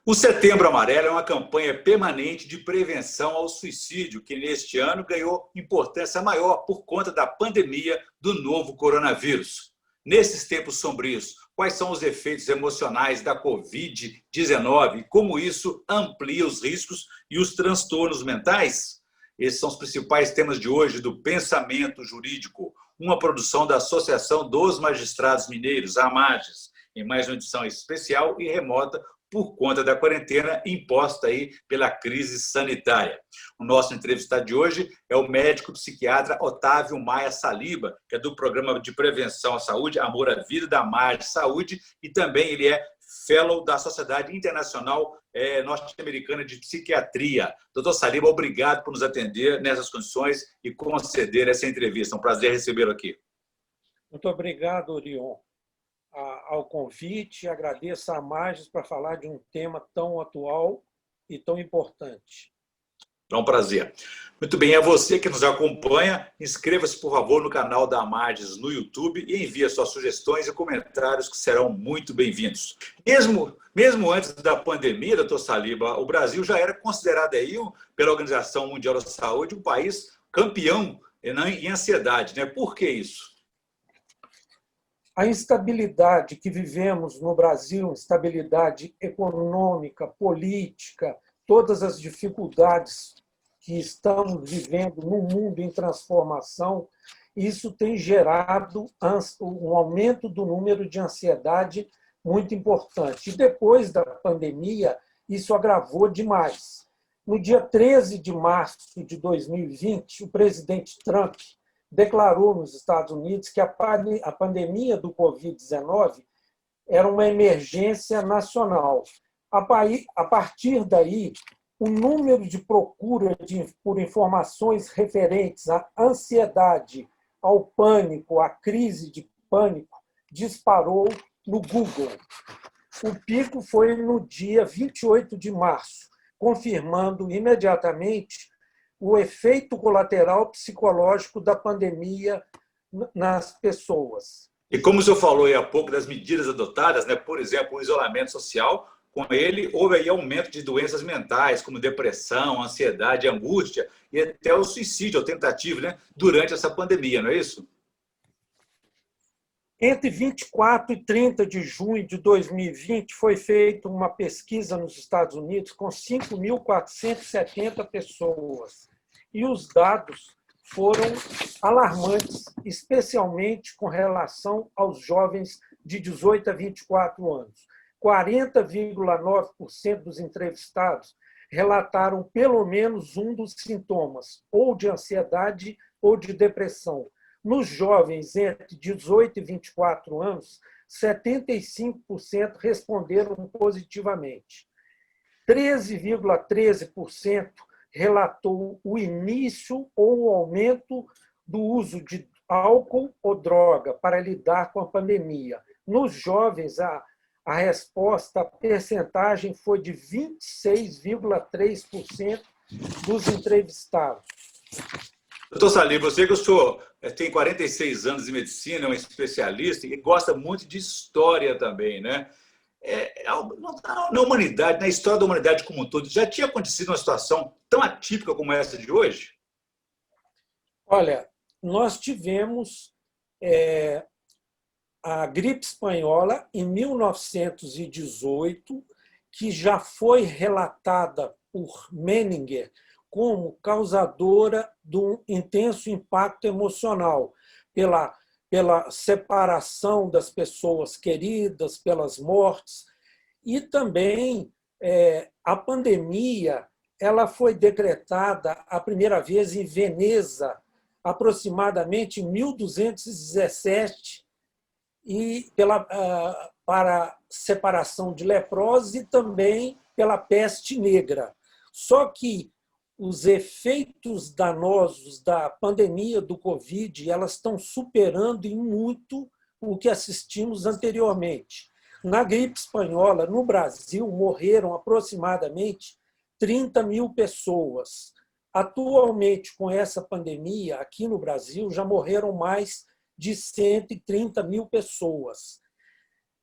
O Setembro Amarelo é uma campanha permanente de prevenção ao suicídio, que neste ano ganhou importância maior por conta da pandemia do novo coronavírus. Nesses tempos sombrios, quais são os efeitos emocionais da Covid-19 e como isso amplia os riscos e os transtornos mentais? Esses são os principais temas de hoje do Pensamento Jurídico, uma produção da Associação dos Magistrados Mineiros, a AMAGES, em mais uma edição especial e remota por conta da quarentena imposta aí pela crise sanitária. O nosso entrevistado de hoje é o médico psiquiatra Otávio Maia Saliba, que é do Programa de Prevenção à Saúde, Amor à Vida, da AMAGES Saúde, e também ele é fellow da Sociedade Internacional Norte-Americana de Psiquiatria. Doutor Saliba, obrigado por nos atender nessas condições e conceder essa entrevista. É um prazer recebê-lo aqui. Muito obrigado, Orion, ao convite. Agradeço a AMAGES para falar de um tema tão atual e tão importante. É um prazer. Muito bem, é você que nos acompanha. Inscreva-se, por favor, no canal da AMAGES no YouTube e envie suas sugestões e comentários que serão muito bem-vindos. Mesmo antes da pandemia, doutor Saliba, o Brasil já era considerado aí, pela Organização Mundial da Saúde, um país campeão em ansiedade, né? Por que isso? A instabilidade que vivemos no Brasil, instabilidade econômica, política, todas as dificuldades que estamos vivendo no mundo em transformação, isso tem gerado um aumento do número de ansiedade muito importante. E depois da pandemia, isso agravou demais. No dia 13 de março de 2020, o presidente Trump declarou nos Estados Unidos que a pandemia do Covid-19 era uma emergência nacional. A partir daí, o número de procura por informações referentes à ansiedade, ao pânico, à crise de pânico, disparou no Google. O pico foi no dia 28 de março, confirmando imediatamente o efeito colateral psicológico da pandemia nas pessoas. E como o senhor falou aí há pouco das medidas adotadas, né, por exemplo, o isolamento social, com ele houve aí aumento de doenças mentais, como depressão, ansiedade, angústia e até o suicídio, a tentativa, né, durante essa pandemia, não é isso? Entre 24 e 30 de junho de 2020, foi feita uma pesquisa nos Estados Unidos com 5.470 pessoas. E os dados foram alarmantes, especialmente com relação aos jovens de 18 a 24 anos. 40,9% dos entrevistados relataram pelo menos um dos sintomas, ou de ansiedade ou de depressão. Nos jovens entre 18 e 24 anos, 75% responderam positivamente. 13,13% relatou o início ou o aumento do uso de álcool ou droga para lidar com a pandemia. Nos jovens, a resposta, a percentagem foi de 26,3% dos entrevistados. Doutor Saliba, eu sei que o senhor tem 46 anos de medicina, é um especialista e gosta muito de história também, né? Na humanidade, na história da humanidade como um todo, já tinha acontecido uma situação tão atípica como essa de hoje? Olha, nós tivemos a gripe espanhola em 1918, que já foi relatada por Menninger como causadora de um intenso impacto emocional, pela separação das pessoas queridas, pelas mortes. E também a pandemia ela foi decretada a primeira vez em Veneza, aproximadamente em 1217, e para separação de leprosos e também pela peste negra. Só que os efeitos danosos da pandemia do Covid elas estão superando em muito o que assistimos anteriormente. Na gripe espanhola, no Brasil, morreram aproximadamente 30 mil pessoas. Atualmente, com essa pandemia, aqui no Brasil, já morreram mais de 130 mil pessoas.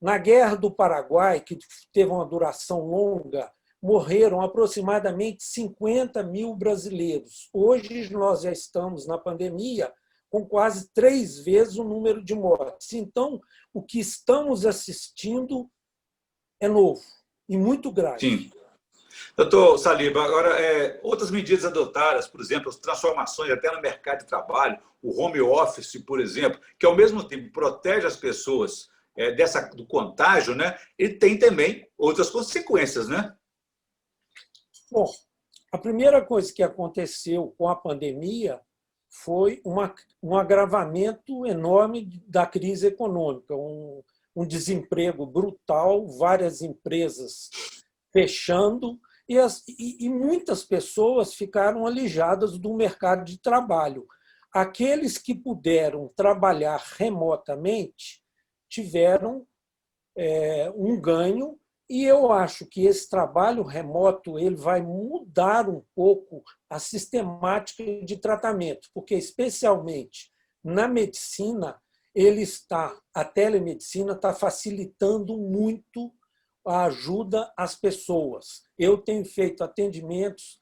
Na Guerra do Paraguai, que teve uma duração longa, morreram aproximadamente 50 mil brasileiros. Hoje, nós já estamos na pandemia com quase 3 vezes o número de mortes. Então, o que estamos assistindo é novo e muito grave. Sim. Doutor Saliba, agora, outras medidas adotadas, por exemplo, as transformações até no mercado de trabalho, o home office, por exemplo, que ao mesmo tempo protege as pessoas do contágio, né? Ele tem também outras consequências, né? Bom, a primeira coisa que aconteceu com a pandemia foi um agravamento enorme da crise econômica, um desemprego brutal, várias empresas fechando, e muitas pessoas ficaram alijadas do mercado de trabalho. Aqueles que puderam trabalhar remotamente tiveram um ganho, e eu acho que esse trabalho remoto ele vai mudar um pouco a sistemática de tratamento, porque, especialmente na medicina, a telemedicina está facilitando muito a ajuda às pessoas. Eu tenho feito atendimentos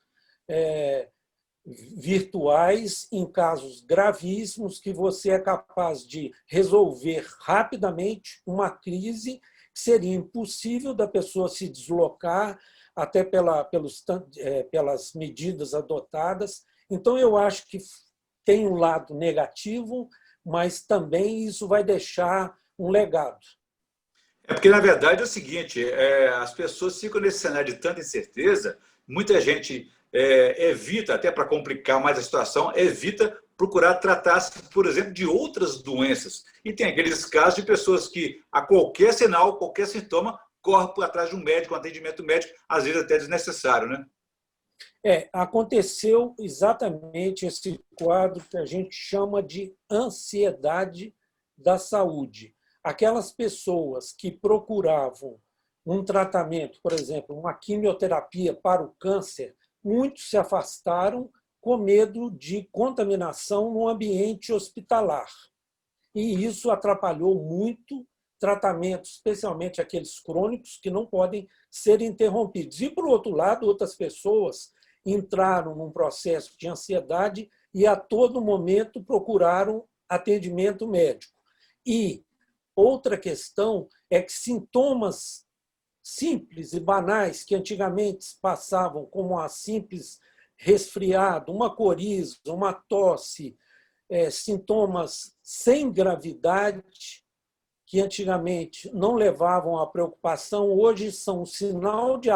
virtuais em casos gravíssimos que você é capaz de resolver rapidamente uma crise que seria impossível da pessoa se deslocar até pelas medidas adotadas. Então, eu acho que tem um lado negativo, mas também isso vai deixar um legado. Porque, na verdade, é o seguinte, as pessoas ficam nesse cenário de tanta incerteza, muita gente evita, até para complicar mais a situação, evita procurar tratar-se, por exemplo, de outras doenças. E tem aqueles casos de pessoas que, a qualquer sinal, qualquer sintoma, correm por atrás de um médico, um atendimento médico, às vezes até desnecessário, né? Aconteceu exatamente esse quadro que a gente chama de ansiedade da saúde. Aquelas pessoas que procuravam um tratamento, por exemplo, uma quimioterapia para o câncer, muitos se afastaram com medo de contaminação no ambiente hospitalar. E isso atrapalhou muito tratamentos, especialmente aqueles crônicos, que não podem ser interrompidos. E, por outro lado, outras pessoas entraram num processo de ansiedade e, a todo momento, procuraram atendimento médico. E outra questão é que sintomas simples e banais, que antigamente passavam como uma simples resfriado, uma coriza, uma tosse, sintomas sem gravidade, que antigamente não levavam à preocupação, hoje são um sinal de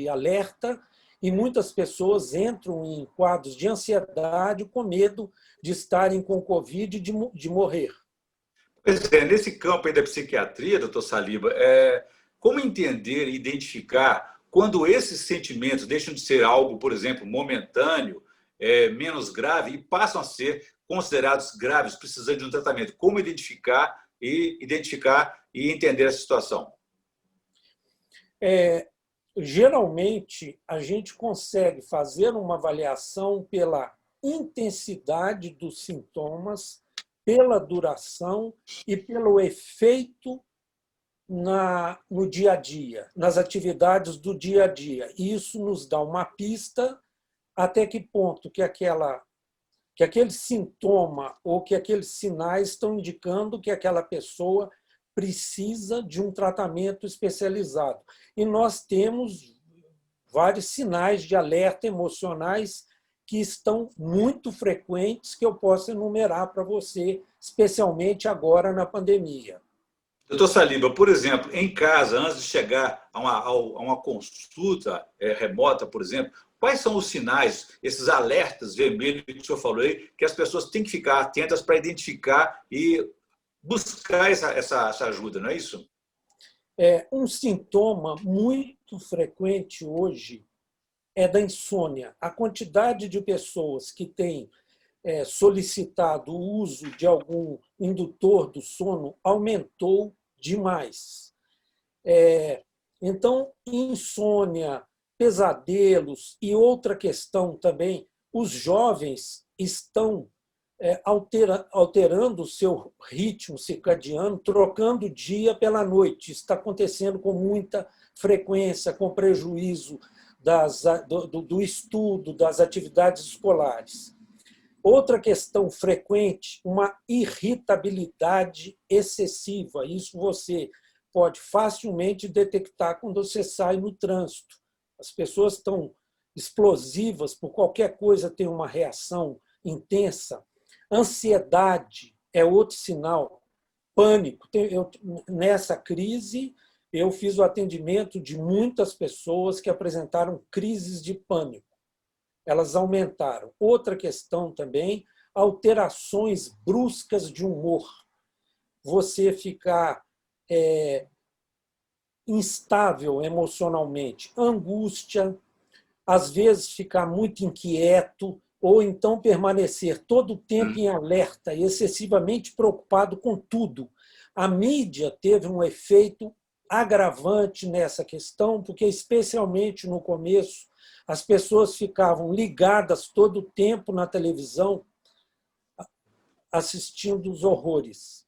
alerta, e muitas pessoas entram em quadros de ansiedade com medo de estarem com Covid e de morrer. Pois nesse campo aí da psiquiatria, doutor Saliba, como entender e identificar quando esses sentimentos deixam de ser algo, por exemplo, momentâneo, menos grave, e passam a ser considerados graves, precisando de um tratamento? Como identificar e entender essa situação? Geralmente, a gente consegue fazer uma avaliação pela intensidade dos sintomas, pela duração e pelo efeito no dia a dia, nas atividades do dia a dia. E isso nos dá uma pista até que ponto que aquele sintoma ou que aqueles sinais estão indicando que aquela pessoa precisa de um tratamento especializado. E nós temos vários sinais de alerta emocionais que estão muito frequentes, que eu posso enumerar para você, especialmente agora na pandemia. Doutor Saliba, por exemplo, em casa, antes de chegar a uma consulta remota, por exemplo, quais são os sinais, esses alertas vermelhos que o senhor falou aí, que as pessoas têm que ficar atentas para identificar e buscar essa ajuda, não é isso? Um sintoma muito frequente hoje é da insônia. A quantidade de pessoas que têm solicitado o uso de algum indutor do sono aumentou demais. Então, insônia, pesadelos e outra questão também, os jovens estão alterando o seu ritmo circadiano, trocando o dia pela noite. Isso está acontecendo com muita frequência, com prejuízo do estudo, das atividades escolares. Outra questão frequente, uma irritabilidade excessiva. Isso você pode facilmente detectar quando você sai no trânsito. As pessoas estão explosivas, por qualquer coisa tem uma reação intensa. Ansiedade é outro sinal. Pânico. Nessa crise, eu fiz o atendimento de muitas pessoas que apresentaram crises de pânico. Elas aumentaram. Outra questão também, alterações bruscas de humor. Você ficar instável emocionalmente, angústia, às vezes ficar muito inquieto, ou então permanecer todo o tempo em alerta, excessivamente preocupado com tudo. A mídia teve um efeito agravante nessa questão, porque, especialmente no começo, as pessoas ficavam ligadas todo o tempo na televisão, assistindo os horrores.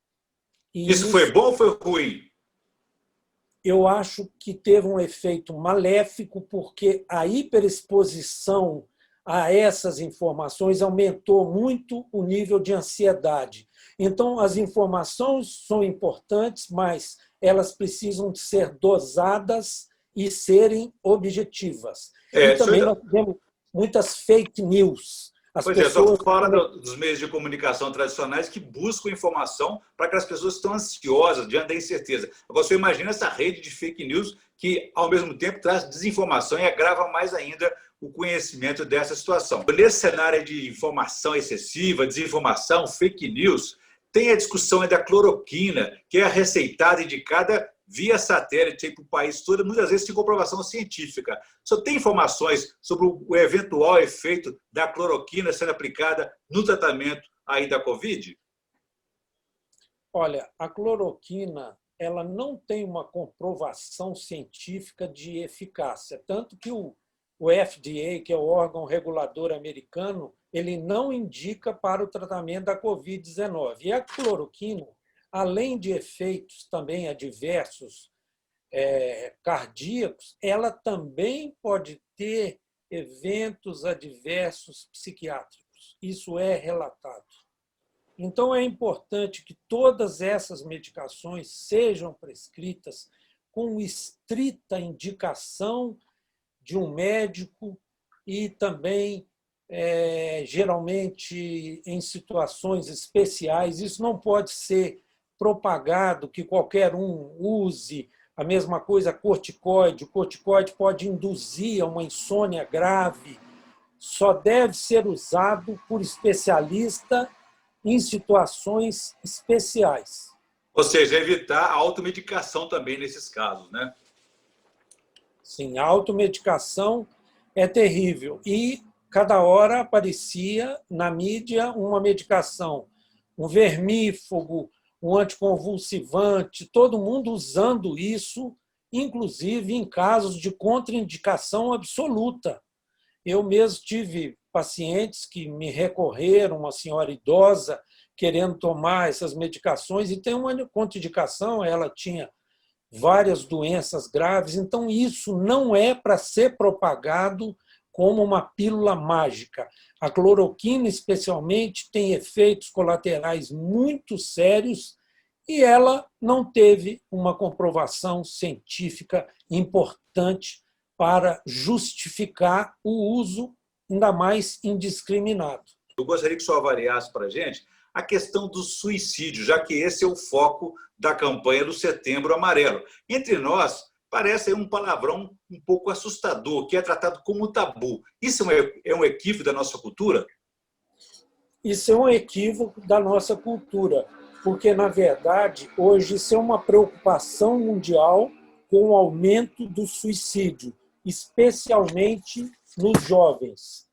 E isso foi bom ou foi ruim? Eu acho que teve um efeito maléfico, porque a hiperexposição a essas informações aumentou muito o nível de ansiedade. Então, as informações são importantes, mas elas precisam de ser dosadas e serem objetivas. E também nós tivemos muitas fake news. Pois é, só fora dos meios de comunicação tradicionais que buscam informação para que as pessoas estão ansiosas, diante da incerteza. Agora, você imagina essa rede de fake news que, ao mesmo tempo, traz desinformação e agrava mais ainda o conhecimento dessa situação. Nesse cenário de informação excessiva, desinformação, fake news, tem a discussão da cloroquina, que é receitada e indicada via satélite para o país todo, muitas vezes sem comprovação científica. Só tem informações sobre o eventual efeito da cloroquina sendo aplicada no tratamento aí da Covid? Olha, a cloroquina ela não tem uma comprovação científica de eficácia, tanto que o FDA, que é o órgão regulador americano, ele não indica para o tratamento da Covid-19. E a cloroquina, além de efeitos também adversos cardíacos, ela também pode ter eventos adversos psiquiátricos. Isso é relatado. Então, é importante que todas essas medicações sejam prescritas com estrita indicação de um médico e também, geralmente, em situações especiais. Isso não pode ser propagado, que qualquer um use. A mesma coisa, corticoide. O corticoide pode induzir a uma insônia grave. Só deve ser usado por especialista em situações especiais. Ou seja, evitar a automedicação também nesses casos, né? Sim, a automedicação é terrível. E cada hora aparecia na mídia uma medicação, um vermífugo, um anticonvulsivante, todo mundo usando isso, inclusive em casos de contraindicação absoluta. Eu mesmo tive pacientes que me recorreram, uma senhora idosa, querendo tomar essas medicações, e tem uma contraindicação, ela tinha várias doenças graves, então isso não é para ser propagado como uma pílula mágica. A cloroquina, especialmente, tem efeitos colaterais muito sérios e ela não teve uma comprovação científica importante para justificar o uso, ainda mais indiscriminado. Eu gostaria que o senhor avaliasse para a gente a questão do suicídio, já que esse é o foco da campanha do Setembro Amarelo. Entre nós, parece um palavrão um pouco assustador, que é tratado como tabu. Isso é um equívoco da nossa cultura? Isso é um equívoco da nossa cultura, porque, na verdade, hoje isso é uma preocupação mundial com o aumento do suicídio, especialmente nos jovens.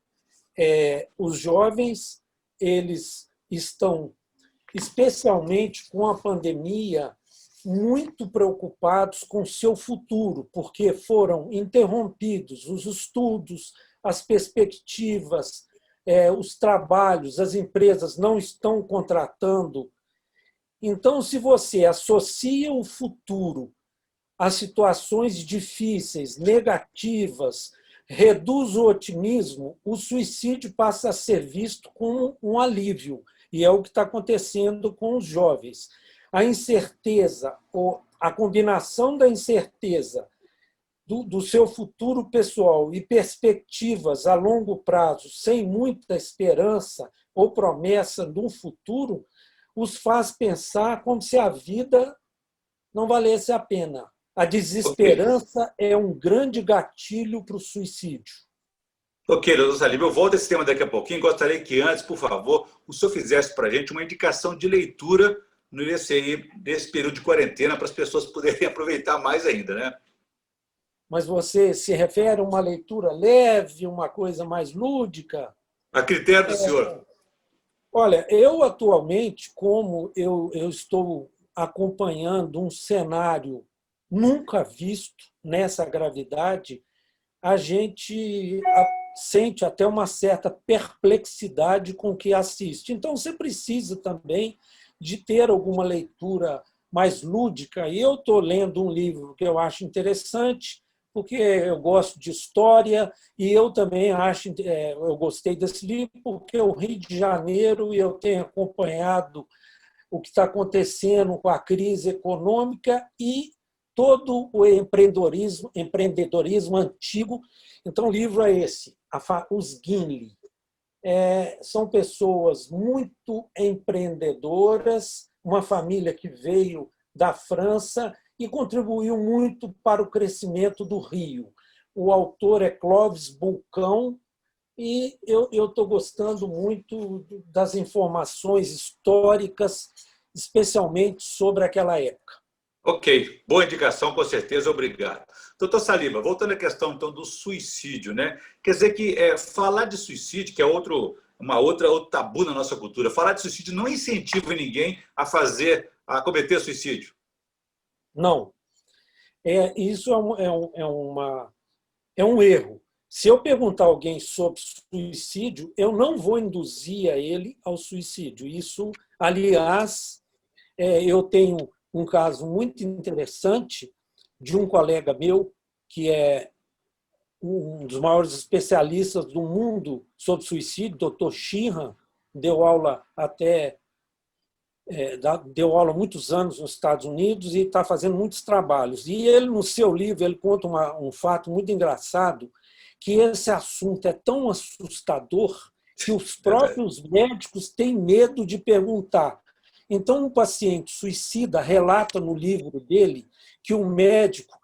Os jovens, eles estão, especialmente com a pandemia, muito preocupados com o seu futuro, porque foram interrompidos os estudos, as perspectivas os trabalhos, as empresas não estão contratando. Então, se você associa o futuro a situações difíceis, negativas, reduz o otimismo, o suicídio passa a ser visto como um alívio. E é o que está acontecendo com os jovens. A incerteza, ou a combinação da incerteza do seu futuro pessoal e perspectivas a longo prazo, sem muita esperança ou promessa de um futuro, os faz pensar como se a vida não valesse a pena. A desesperança é um grande gatilho para o suicídio. Ok, doutor Salim, eu volto a esse tema daqui a pouquinho. Gostaria que antes, por favor, o senhor fizesse para a gente uma indicação de leitura nesse período de quarentena, para as pessoas poderem aproveitar mais ainda, né? Mas você se refere a uma leitura leve, uma coisa mais lúdica? A critério do senhor. Olha, eu atualmente, como eu estou acompanhando um cenário nunca visto nessa gravidade, a gente sente até uma certa perplexidade com o que assiste. Então, você precisa também de ter alguma leitura mais lúdica. E eu estou lendo um livro que eu acho interessante, porque eu gosto de história, e eu também eu gostei desse livro, porque o Rio de Janeiro, e eu tenho acompanhado o que está acontecendo com a crise econômica e todo o empreendedorismo antigo. Então, o livro é esse, Os Gimli. São pessoas muito empreendedoras, uma família que veio da França e contribuiu muito para o crescimento do Rio. O autor é Clovis Bulcão, e eu estou gostando muito das informações históricas, especialmente sobre aquela época. Ok, boa indicação, com certeza, obrigado. Doutor Saliba, voltando à questão então do suicídio, né? Quer dizer que falar de suicídio, que é outro tabu na nossa cultura, falar de suicídio não incentiva ninguém a cometer suicídio. Não. Isso é um erro. Se eu perguntar a alguém sobre suicídio, eu não vou induzir a ele ao suicídio. Isso, aliás, eu tenho um caso muito interessante de um colega meu, que é um dos maiores especialistas do mundo sobre suicídio, Dr. Sheehan, deu aula há muitos anos nos Estados Unidos e está fazendo muitos trabalhos. E ele, no seu livro, ele conta um fato muito engraçado, que esse assunto é tão assustador que os próprios médicos têm medo de perguntar. Então, um paciente suicida relata no livro dele que um médico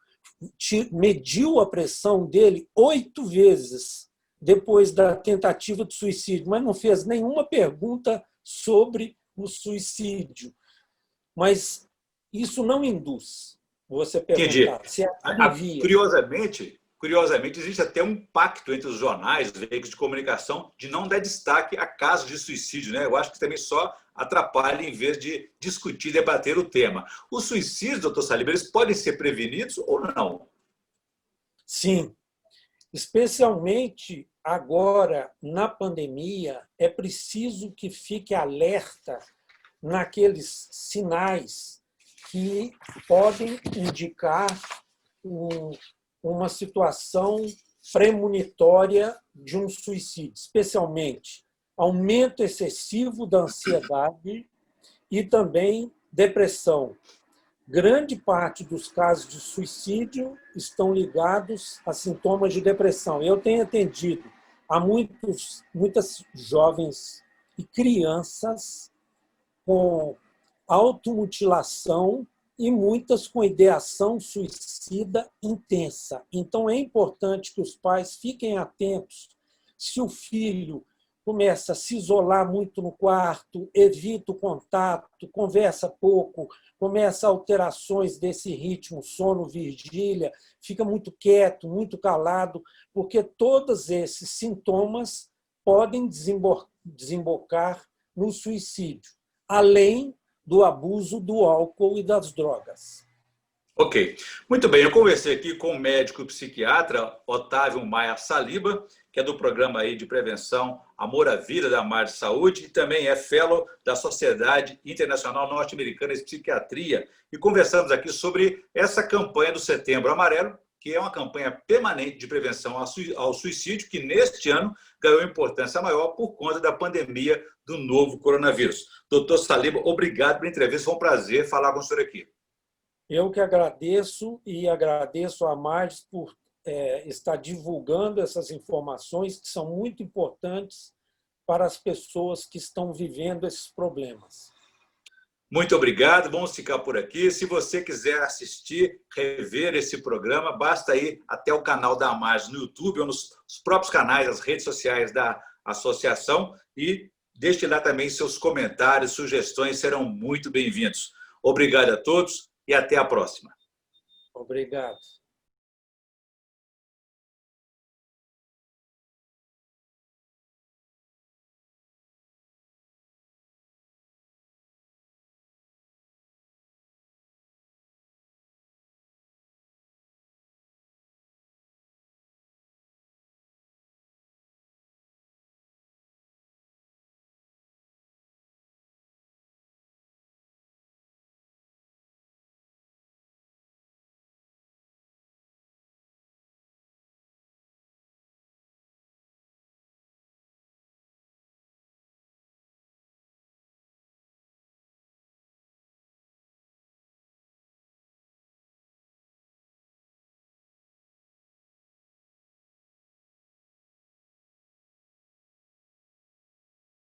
mediu a pressão dele 8 vezes depois da tentativa de suicídio, mas não fez nenhuma pergunta sobre o suicídio. Mas isso não induz você perguntar. Entendi. Se alivia. Curiosamente, existe até um pacto entre os jornais, os veículos de comunicação, de não dar destaque a casos de suicídio, né? Eu acho que também só atrapalha em vez de discutir, debater o tema. Os suicídios, doutor Saliba, eles podem ser prevenidos ou não? Sim. Especialmente agora, na pandemia, é preciso que fique alerta naqueles sinais que podem indicar uma situação premonitória de um suicídio, especialmente aumento excessivo da ansiedade e também depressão. Grande parte dos casos de suicídio estão ligados a sintomas de depressão. Eu tenho atendido a muitas jovens e crianças com automutilação e muitas com ideação suicida intensa. Então, é importante que os pais fiquem atentos se o filho começa a se isolar muito no quarto, evita o contato, conversa pouco, começa alterações desse ritmo, sono, vigília, fica muito quieto, muito calado, porque todos esses sintomas podem desembocar no suicídio, além do abuso do álcool e das drogas. Ok. Muito bem, eu conversei aqui com o médico psiquiatra Otávio Maia Saliba, que é do programa aí de prevenção Amor à Vida da Mar de Saúde e também é fellow da Sociedade Internacional Norte-Americana de Psiquiatria. E conversamos aqui sobre essa campanha do Setembro Amarelo, que é uma campanha permanente de prevenção ao suicídio, que neste ano ganhou importância maior por conta da pandemia do novo coronavírus. Doutor Saliba, obrigado pela entrevista, foi um prazer falar com o senhor aqui. Eu que agradeço e agradeço a mais por estar divulgando essas informações que são muito importantes para as pessoas que estão vivendo esses problemas. Muito obrigado, vamos ficar por aqui. Se você quiser assistir, rever esse programa, basta ir até o canal da AMARS no YouTube ou nos próprios canais, as redes sociais da associação e deixe lá também seus comentários, sugestões, serão muito bem-vindos. Obrigado a todos e até a próxima. Obrigado.